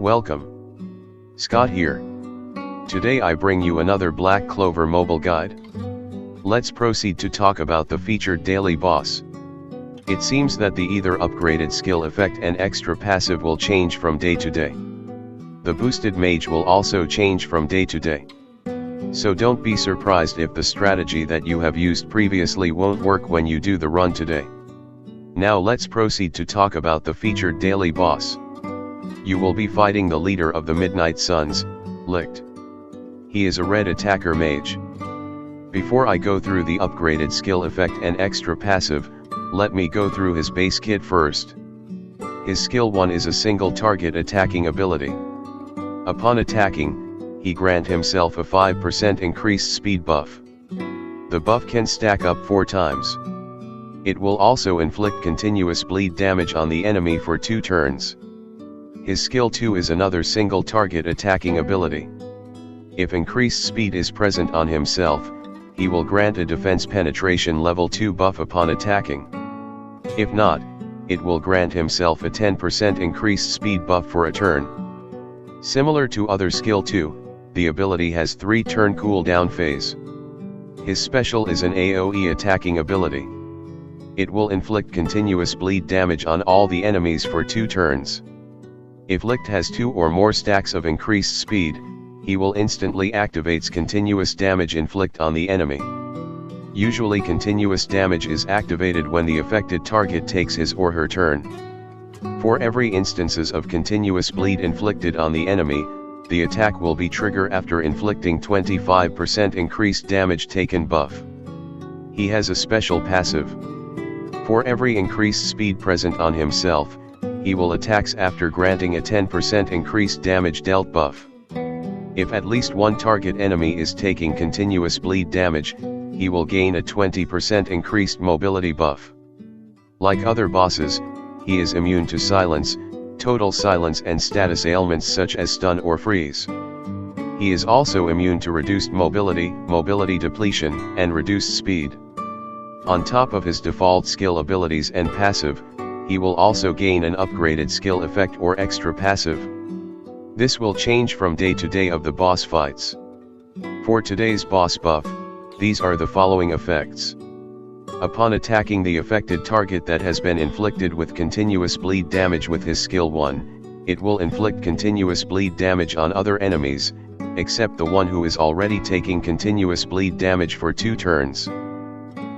Welcome. Scott here. Today I bring you another Black Clover mobile guide. Let's proceed to talk about the featured daily boss. It seems that the either upgraded skill effect and extra passive will change from day to day. The boosted mage will also change from day to day. So don't be surprised if the strategy that you have used previously won't work when you do the run today. Now let's proceed to talk about the featured daily boss. You will be fighting the leader of the Midnight Suns, Licht. He is a red attacker mage. Before I go through the upgraded skill effect and extra passive, let me go through his base kit first. His skill 1 is a single target attacking ability. Upon attacking, he grant himself a 5% increased speed buff. The buff can stack up 4 times. It will also inflict continuous bleed damage on the enemy for 2 turns. His skill 2 is another single target attacking ability. If increased speed is present on himself, he will grant a defense penetration level 2 buff upon attacking. If not, it will grant himself a 10% increased speed buff for a turn. Similar to other skill 2, the ability has 3 turn cooldown phase. His special is an AoE attacking ability. It will inflict continuous bleed damage on all the enemies for 2 turns. If Licht has 2 or more stacks of increased speed, he will instantly activates continuous damage inflict on the enemy. Usually continuous damage is activated when the affected target takes his or her turn. For every instances of continuous bleed inflicted on the enemy, the attack will be triggered after inflicting 25% increased damage taken buff. He has a special passive. For every increased speed present on himself, he will attacks after granting a 10% increased damage dealt buff. If at least one target enemy is taking continuous bleed damage, he will gain a 20% increased mobility buff. Like other bosses, he is immune to silence, total silence and status ailments such as stun or freeze. He is also immune to reduced mobility, mobility depletion, and reduced speed. On top of his default skill abilities and passive, he will also gain an upgraded skill effect or extra passive. This will change from day to day of the boss fights. For today's boss buff, these are the following effects. Upon attacking the affected target that has been inflicted with continuous bleed damage with his skill 1, it will inflict continuous bleed damage on other enemies, except the one who is already taking continuous bleed damage for 2 turns.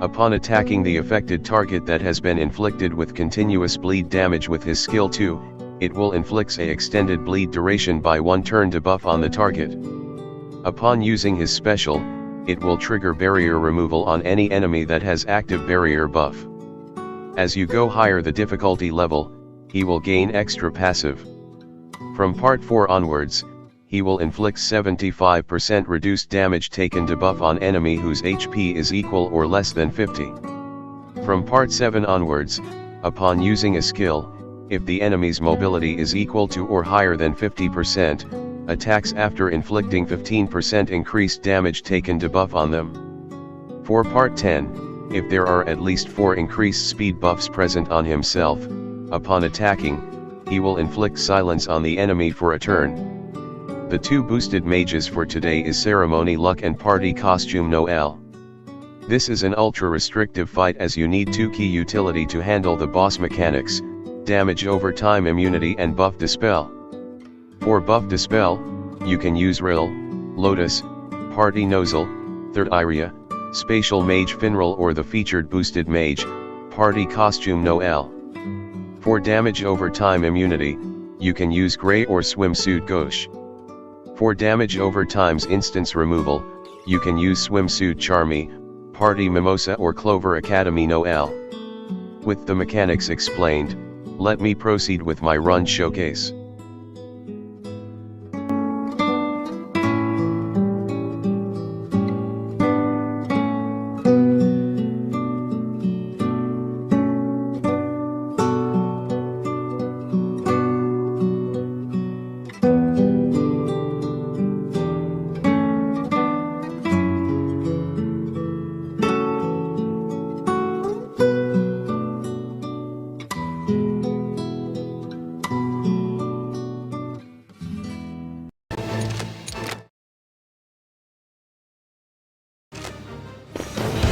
Upon attacking the affected target that has been inflicted with continuous bleed damage with his skill 2, it will inflict a extended bleed duration by 1 turn debuff on the target. Upon using his special, it will trigger barrier removal on any enemy that has active barrier buff. As you go higher the difficulty level, he will gain extra passive. From part 4 onwards, he will inflict 75% reduced damage taken debuff on enemy whose HP is equal or less than 50. From part 7 onwards, upon using a skill, if the enemy's mobility is equal to or higher than 50%, attacks after inflicting 15% increased damage taken debuff on them. For part 10, if there are at least 4 increased speed buffs present on himself, upon attacking, he will inflict silence on the enemy for a turn. The 2 boosted mages for today is Ceremony Luck and Party Costume Noelle. This is an ultra restrictive fight as you need 2 key utility to handle the boss mechanics, damage over time immunity and buff dispel. For buff dispel, you can use Rill, Lotus, Party Nozzle, Third Area, Spatial Mage Finral or the featured boosted mage, Party Costume Noelle. For damage over time immunity, you can use Grey or Swimsuit Gauche. For damage over time's instance removal, you can use Swimsuit Charmy, Party Mimosa or Clover Academy Noelle. With the mechanics explained, let me proceed with my run showcase.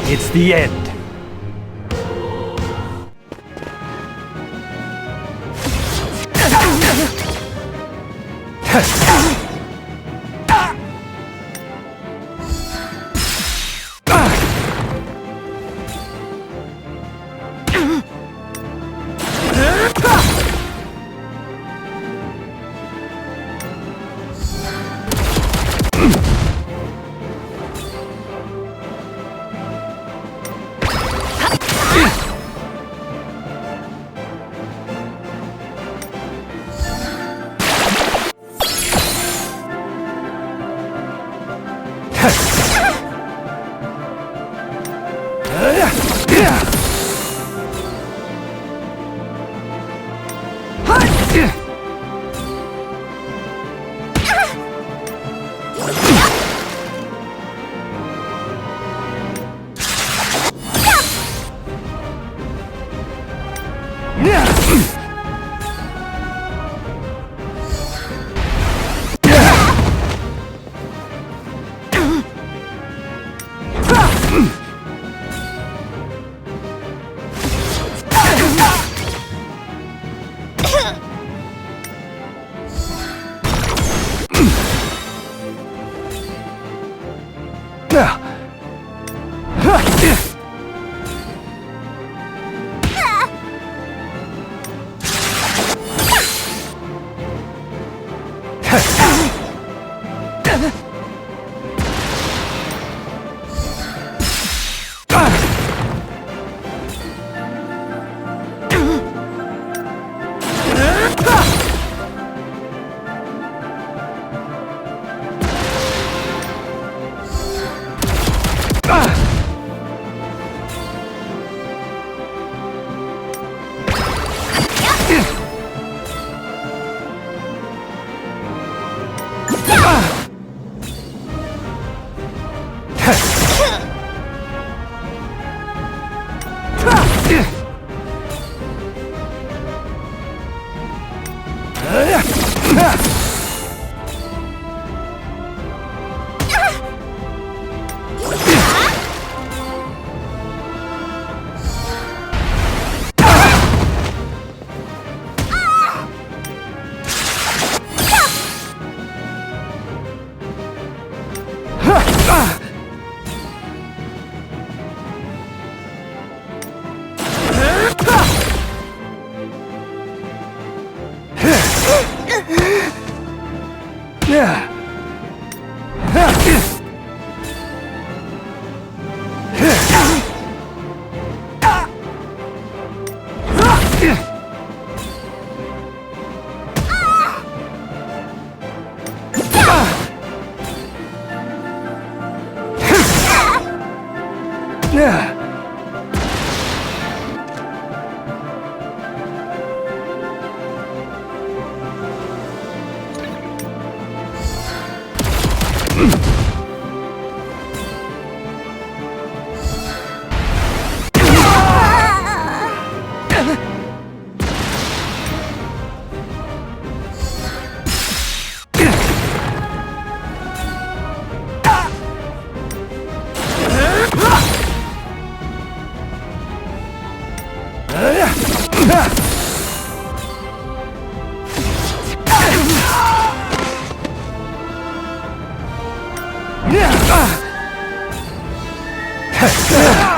It's the end. Yeah!